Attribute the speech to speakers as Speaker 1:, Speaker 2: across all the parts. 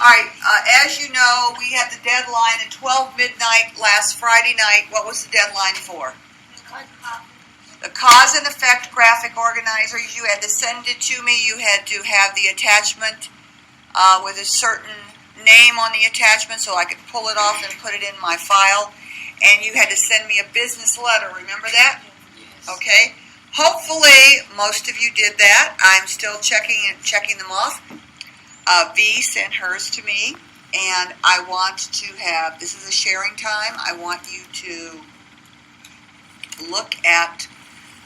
Speaker 1: All right, as you know, we had the deadline at 12 midnight last Friday night. What was the deadline for? The cause and effect graphic organizer. You had to send it to me. You had to have the attachment with a certain name on the attachment so I could pull it off and put it in my file. And you had to send me a business letter. Remember that?
Speaker 2: Yes.
Speaker 1: Okay. Hopefully, most of you did that. I'm still checking them off. V sent hers to me, and I want to have, this is a sharing time, I want you to look at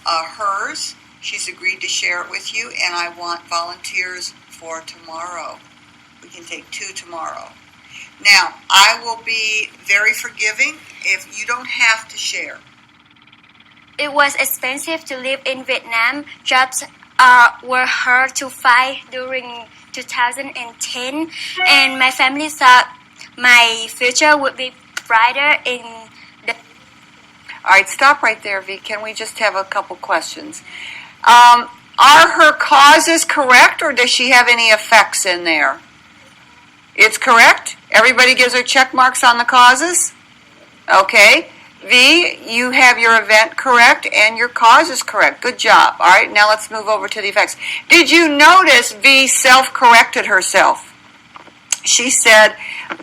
Speaker 1: hers. She's agreed to share it with you, and I want volunteers for tomorrow. We can take 2 tomorrow. Now, I will be very forgiving if you don't have to share.
Speaker 3: It was expensive to live in Vietnam. Jobs were hard to find during 2010, and my family thought my future would be brighter in the...
Speaker 1: All right, stop right there, V. Can we just have a couple questions? Are her causes correct, or does she have any effects in there? It's correct? Everybody gives her check marks on the causes? Okay. V, you have your event correct and your cause is correct. Good job. All right, now let's move over to the effects. Did you notice V self-corrected herself? She said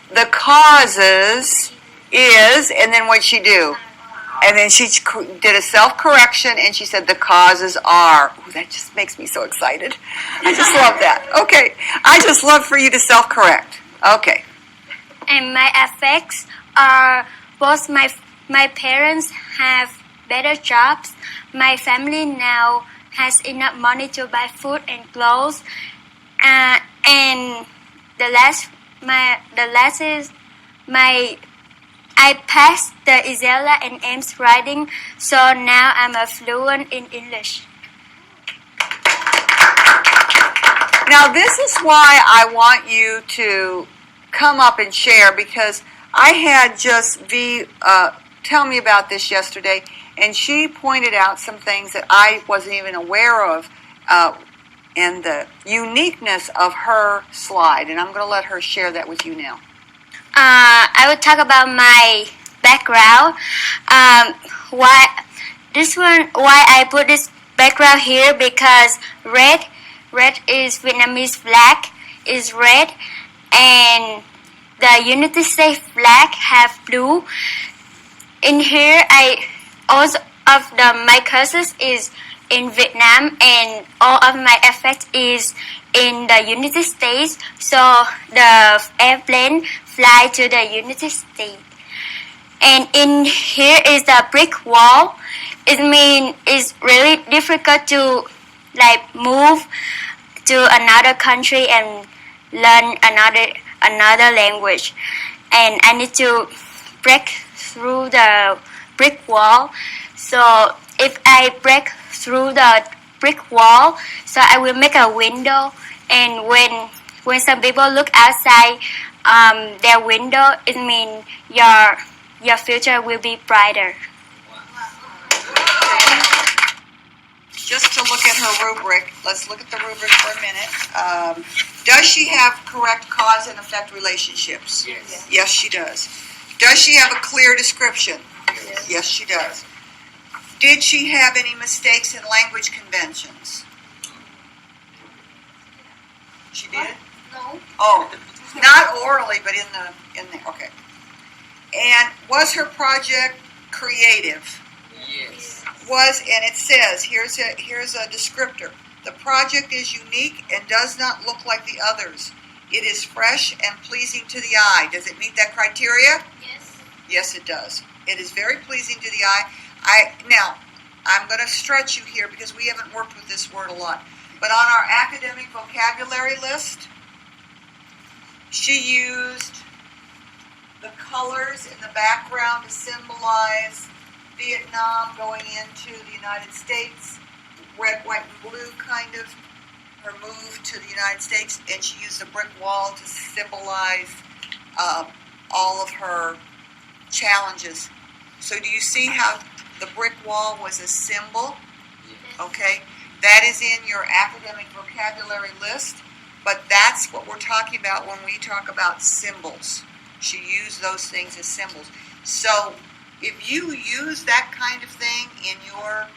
Speaker 1: the causes is, and then what'd she do? And then she did a self-correction and she said the causes are. Ooh, that just makes me so excited. I just love that. Okay, I just love for you to self-correct. Okay.
Speaker 3: And my effects are both my parents have better jobs. My family now has enough money to buy food and clothes. And the last is I passed the Isella and Ames writing, so now I'm a fluent in English.
Speaker 1: Now this is why I want you to come up and share, because I had just V tell me about this yesterday, and she pointed out some things that I wasn't even aware of, and the uniqueness of her slide, and I'm going to let her share that with you now.
Speaker 3: I will talk about my background. Why I put this background here, because red is Vietnamese flag is red, and the United States flag have blue. In here, all of my courses is in Vietnam, and all of my effect is in the United States. So the airplane fly to the United States. And in here is the brick wall. It means it's really difficult to move to another country and learn another language. And I need to break through the brick wall. So if I break through the brick wall, so I will make a window, and when some people look outside their window, it means your future will be brighter.
Speaker 1: Just to look at her rubric, let's look at the rubric for a minute. Does she have correct cause and effect relationships?
Speaker 2: Yes.
Speaker 1: Yes, she does. Does she have a clear description?
Speaker 2: Yes.
Speaker 1: Yes, she does. Did she have any mistakes in language conventions? She did?
Speaker 3: No.
Speaker 1: Oh, not orally, but in the okay. And was her project creative?
Speaker 2: Yes.
Speaker 1: And it says, here's a descriptor. The project is unique and does not look like the others. It is fresh and pleasing to the eye. Does it meet that criteria?
Speaker 3: Yes.
Speaker 1: Yes, it does. It is very pleasing to the eye. Now, I'm going to stretch you here because we haven't worked with this word a lot. But on our academic vocabulary list, she used the colors in the background to symbolize Vietnam going into the United States, red, white, and blue kind of, her move to the United States, and she used a brick wall to symbolize all of her challenges. So do you see how the brick wall was a symbol?
Speaker 2: Yes.
Speaker 1: Okay, that is in your academic vocabulary list. But that's what we're talking about when we talk about symbols. She used those things as symbols. So if you use that kind of thing in your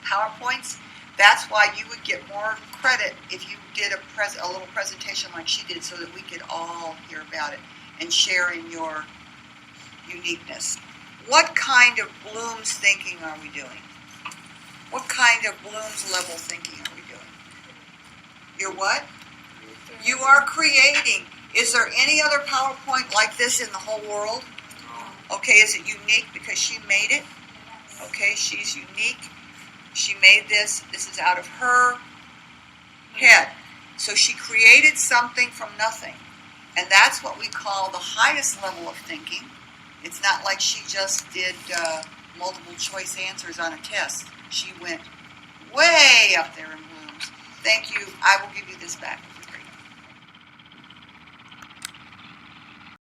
Speaker 1: PowerPoints, that's why you would get more credit if you did a little presentation like she did, so that we could all hear about it and share in your uniqueness. What kind of Bloom's thinking are we doing? What kind of Bloom's level thinking are we doing? You're what? You are creating. Is there any other PowerPoint like this in the whole world? Okay, is it unique because she made it? Okay, she's unique. She made this. This is out of her head. So she created something from nothing. And that's what we call the highest level of thinking. It's not like she just did multiple choice answers on a test. She went way up there in Bloom's. Thank you. I will give you this back.